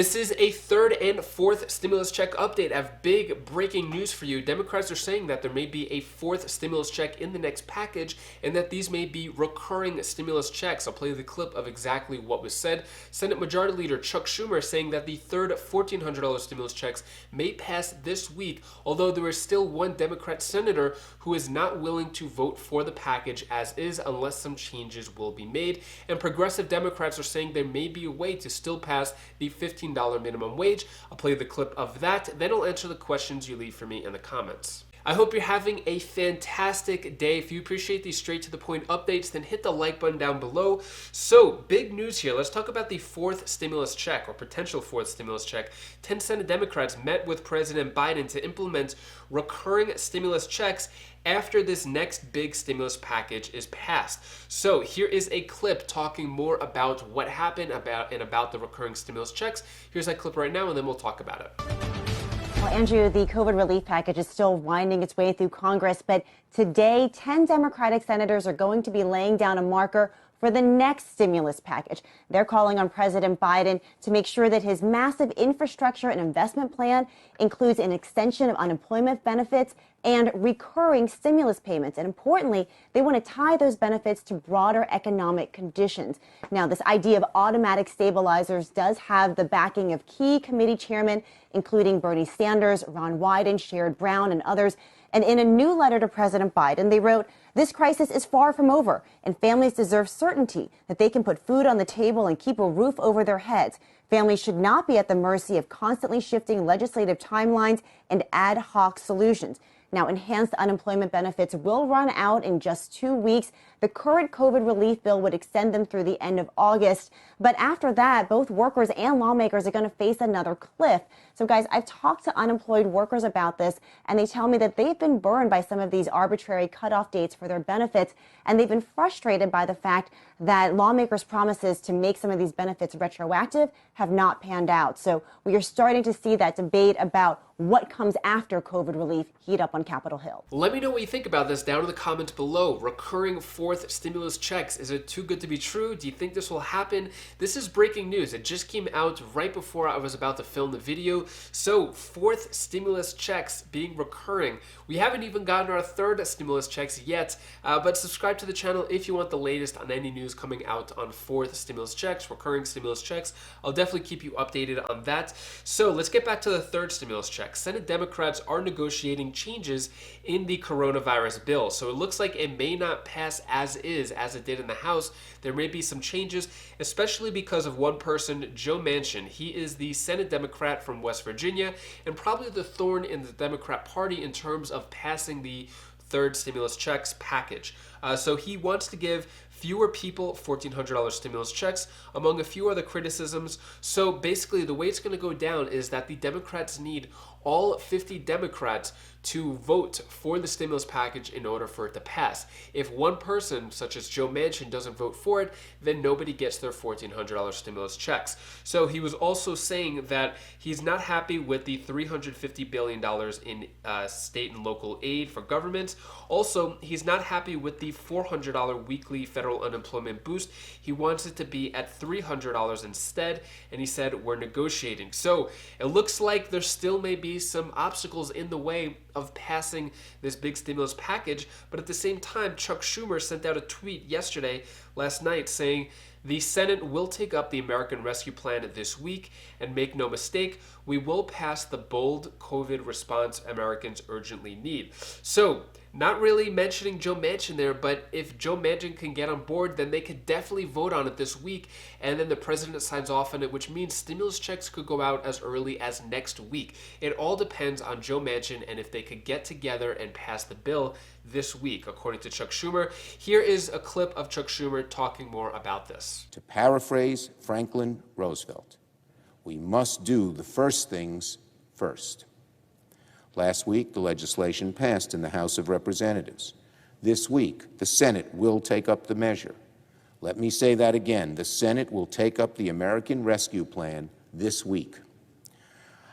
This is a third and fourth stimulus check update. I have big breaking news for you. Democrats are saying that there may be a fourth stimulus check in the next package and that these may be recurring stimulus checks. I'll play the clip of exactly what was said. Senate Majority Leader Chuck Schumer saying that the third $1,400 stimulus checks may pass this week, although there is still one Democrat senator who is not willing to vote for the package as is unless some changes will be made. And progressive Democrats are saying there may be a way to still pass the $15 minimum wage. I'll play the clip of that, then I'll answer the questions you leave for me in the comments. I hope you're having a fantastic day. If you appreciate these straight to the point updates, then hit the like button down below. So, big news here. Let's talk about the fourth stimulus check, or potential fourth stimulus check. 10 Senate Democrats met with President Biden to implement recurring stimulus checks after this next big stimulus package is passed. So here is a clip talking more about what happened about the recurring stimulus checks. Here's that clip right now, and then we'll talk about it. Well, Andrew, the COVID relief package is still winding its way through Congress, but today 10 Democratic senators are going to be laying down a marker for the next stimulus package. They're calling on President Biden to make sure that his massive infrastructure and investment plan includes an extension of unemployment benefits and recurring stimulus payments. And importantly, they want to tie those benefits to broader economic conditions. Now, this idea of automatic stabilizers does have the backing of key committee chairmen, including Bernie Sanders, Ron Wyden, Sherrod Brown, and others. And in a new letter to President Biden, they wrote, "This crisis is far from over, and families deserve certainty that they can put food on the table and keep a roof over their heads. Families should not be at the mercy of constantly shifting legislative timelines and ad hoc solutions." Now, enhanced unemployment benefits will run out in just 2 weeks. The current COVID relief bill would extend them through the end of August. But after that, both workers and lawmakers are going to face another cliff. So, guys, I've talked to unemployed workers about this, and they tell me that they've been burned by some of these arbitrary cutoff dates for their benefits, and they've been frustrated by the fact that lawmakers' promises to make some of these benefits retroactive have not panned out. So we are starting to see that debate about what comes after COVID relief heat up on Capitol Hill. Let me know what you think about this down in the comments below. Recurring fourth stimulus checks. Is it too good to be true? Do you think this will happen? This is breaking news. It just came out right before I was about to film the video. So, fourth stimulus checks being recurring. We haven't even gotten our third stimulus checks yet, but subscribe to the channel if you want the latest on any news coming out on fourth stimulus checks, recurring stimulus checks. I'll definitely keep you updated on that. So, let's get back to the third stimulus check. Senate Democrats are negotiating changes in the coronavirus bill. So it looks like it may not pass as is, as it did in the House. There may be some changes, especially because of one person, Joe Manchin. He is the Senate Democrat from West Virginia and probably the thorn in the Democrat Party in terms of passing the third stimulus checks package. So he wants to give fewer people $1,400 stimulus checks, among a few other criticisms. So basically, the way it's going to go down is that the Democrats need all 50 Democrats to vote for the stimulus package in order for it to pass. If one person, such as Joe Manchin, doesn't vote for it, then nobody gets their $1,400 stimulus checks. So he was also saying that he's not happy with the $350 billion in state and local aid for governments. Also, he's not happy with the $400 weekly federal unemployment boost. He wants it to be at $300 instead, and he said, "We're negotiating." So it looks like there still may be some obstacles in the way of passing this big stimulus package, but at the same time, Chuck Schumer sent out a tweet last night, saying, "The Senate will take up the American Rescue Plan this week, and make no mistake, we will pass the bold COVID response Americans urgently need." So, not really mentioning Joe Manchin there, but if Joe Manchin can get on board, then they could definitely vote on it this week, and then the president signs off on it, which means stimulus checks could go out as early as next week. It all depends on Joe Manchin and if they could get together and pass the bill this week, according to Chuck Schumer. Here is a clip of Chuck Schumer talking more about this. To paraphrase Franklin Roosevelt, we must do the first things first. Last week, the legislation passed in the House of Representatives. This week, the Senate will take up the measure. Let me say that again. The Senate will take up the American Rescue Plan this week.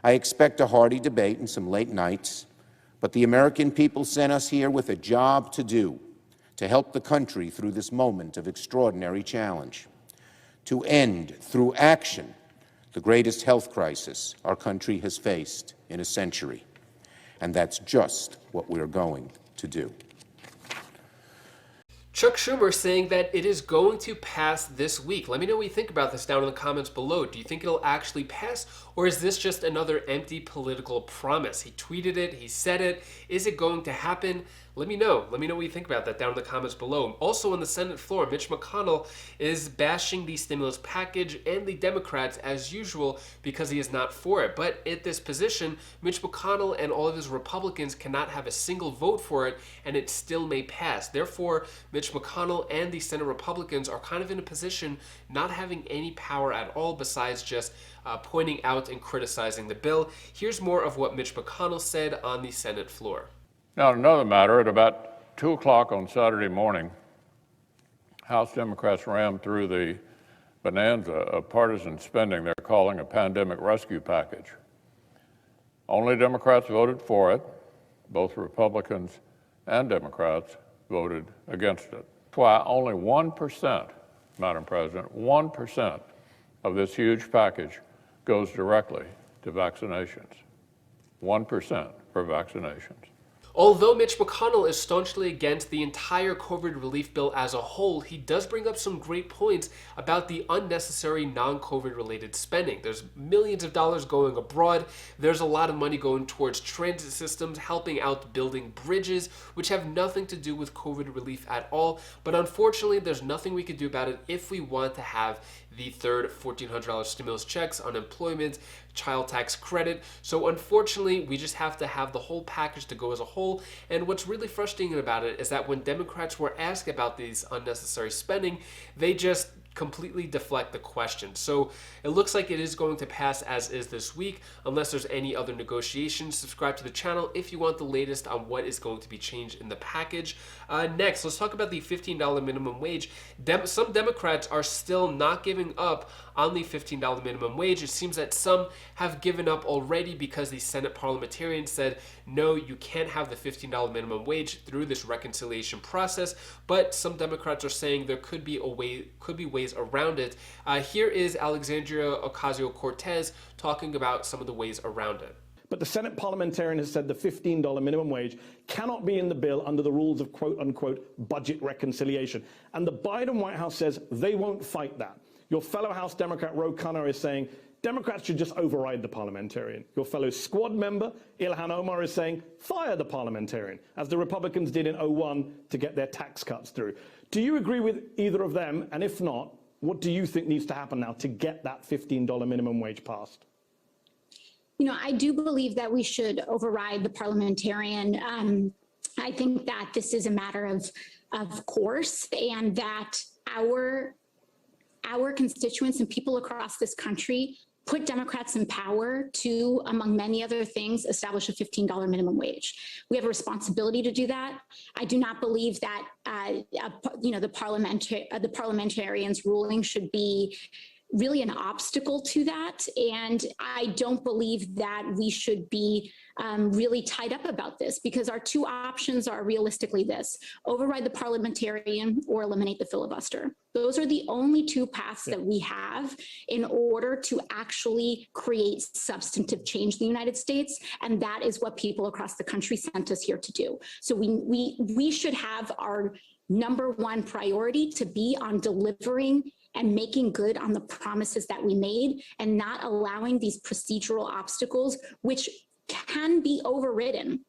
I expect a hearty debate and some late nights, but the American people sent us here with a job to do, to help the country through this moment of extraordinary challenge, to end, through action, the greatest health crisis our country has faced in a century. And that's just what we're going to do. Chuck Schumer saying that it is going to pass this week. Let me know what you think about this down in the comments below. Do you think it'll actually pass, or is this just another empty political promise? He tweeted it, he said it. Is it going to happen? Let me know. Let me know what you think about that down in the comments below. Also on the Senate floor, Mitch McConnell is bashing the stimulus package and the Democrats as usual because he is not for it. But at this position, Mitch McConnell and all of his Republicans cannot have a single vote for it, and it still may pass. Therefore, Mitch McConnell and the Senate Republicans are kind of in a position not having any power at all besides just pointing out and criticizing the bill. Here's more of what Mitch McConnell said on the Senate floor. Now, another matter, at about 2 o'clock on Saturday morning, House Democrats rammed through the bonanza of partisan spending they're calling a pandemic rescue package. Only Democrats voted for it. Both Republicans and Democrats voted against it. That's why only 1%, Madam President, 1% of this huge package goes directly to vaccinations. 1% for vaccinations. Although Mitch McConnell is staunchly against the entire COVID relief bill as a whole, he does bring up some great points about the unnecessary non-COVID related spending. There's millions of dollars going abroad. There's a lot of money going towards transit systems, helping out building bridges, which have nothing to do with COVID relief at all. But unfortunately, there's nothing we could do about it if we want to have the third $1,400 stimulus checks, unemployment, child tax credit. So unfortunately, we just have to have the whole package to go as a whole. And what's really frustrating about it is that when Democrats were asked about these unnecessary spending, they just completely deflect the question. So it looks like it is going to pass as is this week, unless there's any other negotiations. Subscribe to the channel if you want the latest on what is going to be changed in the package. Next, let's talk about the $15 minimum wage. Some Democrats are still not giving up on the $15 minimum wage. It seems that some have given up already because the Senate parliamentarians said, no, you can't have the $15 minimum wage through this reconciliation process. But some Democrats are saying there could be ways around it. Here is Alexandria Ocasio-Cortez talking about some of the ways around it. But the Senate parliamentarian has said the $15 minimum wage cannot be in the bill under the rules of quote-unquote budget reconciliation. And the Biden White House says they won't fight that. Your fellow House Democrat Ro Khanna is saying Democrats should just override the parliamentarian. Your fellow squad member Ilhan Omar is saying fire the parliamentarian, as the Republicans did in 2001 to get their tax cuts through. Do you agree with either of them? And if not, what do you think needs to happen now to get that $15 minimum wage passed? You know, I do believe that we should override the parliamentarian. I think that this is a matter of course, and that our constituents and people across this country put Democrats in power to, among many other things, establish a $15 minimum wage. We have a responsibility to do that. I do not believe that the parliamentarians' ruling should be really an obstacle to that. And I don't believe that we should be really tied up about this, because our two options are realistically this: override the parliamentarian or eliminate the filibuster. Those are the only two paths that we have in order to actually create substantive change in the United States. And that is what people across the country sent us here to do. So we should have our number one priority to be on delivering and making good on the promises that we made, and not allowing these procedural obstacles, which can be overridden,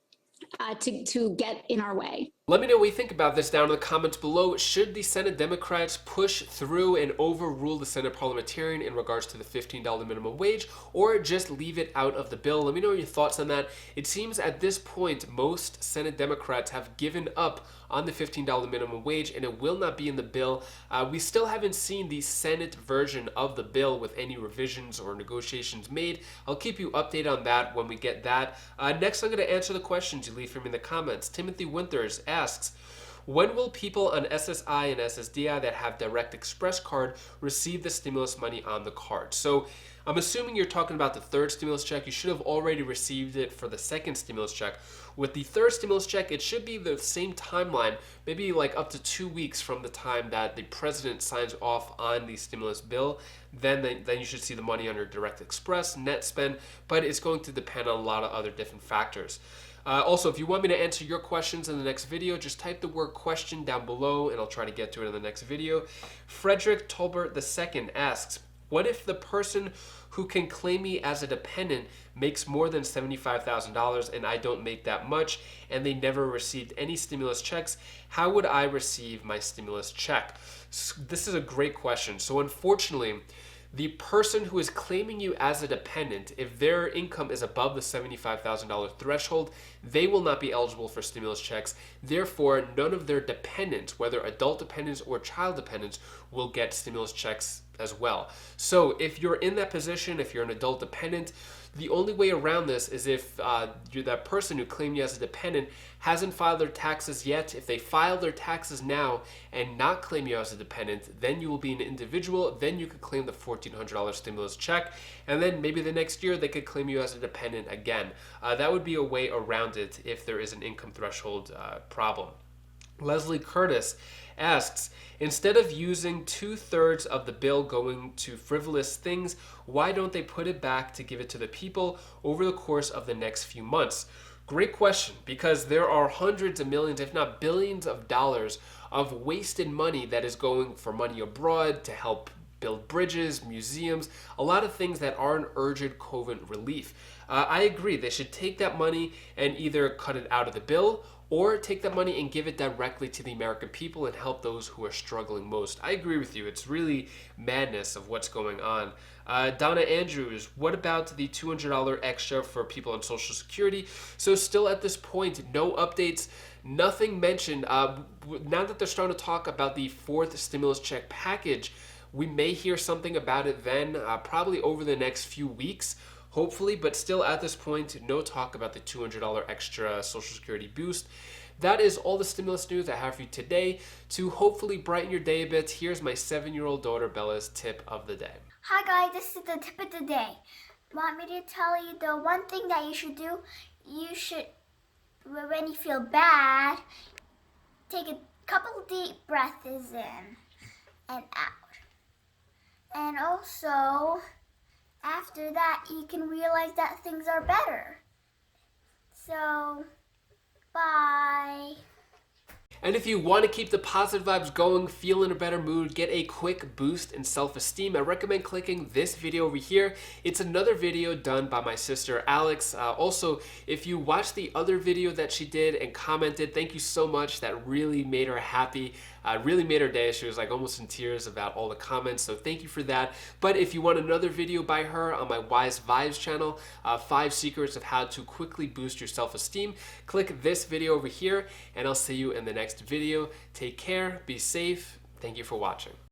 to get in our way. Let me know what you think about this down in the comments below. Should the Senate Democrats push through and overrule the Senate parliamentarian in regards to the $15 minimum wage, or just leave it out of the bill? Let me know your thoughts on that. It seems at this point, most Senate Democrats have given up on the $15 minimum wage, and it will not be in the bill. We still haven't seen the Senate version of the bill with any revisions or negotiations made. I'll keep you updated on that when we get that. Next, I'm going to answer the questions you leave for me in the comments. Timothy Winters asks, when will people on SSI and SSDI that have Direct Express card receive the stimulus money on the card? So I'm assuming you're talking about the third stimulus check. You should have already received it for the second stimulus check. With the third stimulus check, it should be the same timeline, maybe like up to 2 weeks from the time that the president signs off on the stimulus bill. Then you should see the money under Direct Express, net spend, but it's going to depend on a lot of other different factors. Also, if you want me to answer your questions in the next video, just type the word question down below and I'll try to get to it in the next video. Frederick Tolbert II asks, what if the person who can claim me as a dependent makes more than $75,000 and I don't make that much and they never received any stimulus checks? How would I receive my stimulus check? This is a great question. So unfortunately, the person who is claiming you as a dependent, if their income is above the $75,000 threshold, they will not be eligible for stimulus checks. Therefore, none of their dependents, whether adult dependents or child dependents, will get stimulus checks as well. So if you're in that position, if you're an adult dependent, the only way around this is if you're that person who claimed you as a dependent hasn't filed their taxes yet. If they file their taxes now and not claim you as a dependent, then you will be an individual. Then you could claim the $1,400 stimulus check. And then maybe the next year they could claim you as a dependent again. That would be a way around it if there is an income threshold problem. Leslie Curtis asks, instead of using 2/3 of the bill going to frivolous things, why don't they put it back to give it to the people over the course of the next few months? Great question, because there are hundreds of millions, if not billions of dollars of wasted money that is going for money abroad to help build bridges, museums, a lot of things that aren't urgent COVID relief. I agree, they should take that money and either cut it out of the bill or take that money and give it directly to the American people and help those who are struggling most. I agree with you. It's really madness of what's going on. Donna Andrews, what about the $200 extra for people on Social Security? So still at this point, no updates, nothing mentioned. Now that they're starting to talk about the fourth stimulus check package, we may hear something about it then, probably over the next few weeks. Hopefully, but still at this point, no talk about the $200 extra Social Security boost. That is all the stimulus news I have for you today. To hopefully brighten your day a bit, here's my 7-year-old daughter Bella's tip of the day. Hi guys, this is the tip of the day. Want me to tell you the one thing that you should do? You should, when you feel bad, take a couple deep breaths in and out. And also, after that, you can realize that things are better. So, bye. And if you want to keep the positive vibes going, feel in a better mood, get a quick boost in self-esteem, I recommend clicking this video over here. It's another video done by my sister Alex. Also, if you watched the other video that she did and commented, thank you so much. That really made her happy. Really made her day. She was like almost in tears about all the comments, so thank you for that. But if you want another video by her on my Wise Vibes channel, 5 secrets of how to quickly boost your self-esteem, click this video over here and I'll see you in the next video. Take care, be safe. Thank you for watching.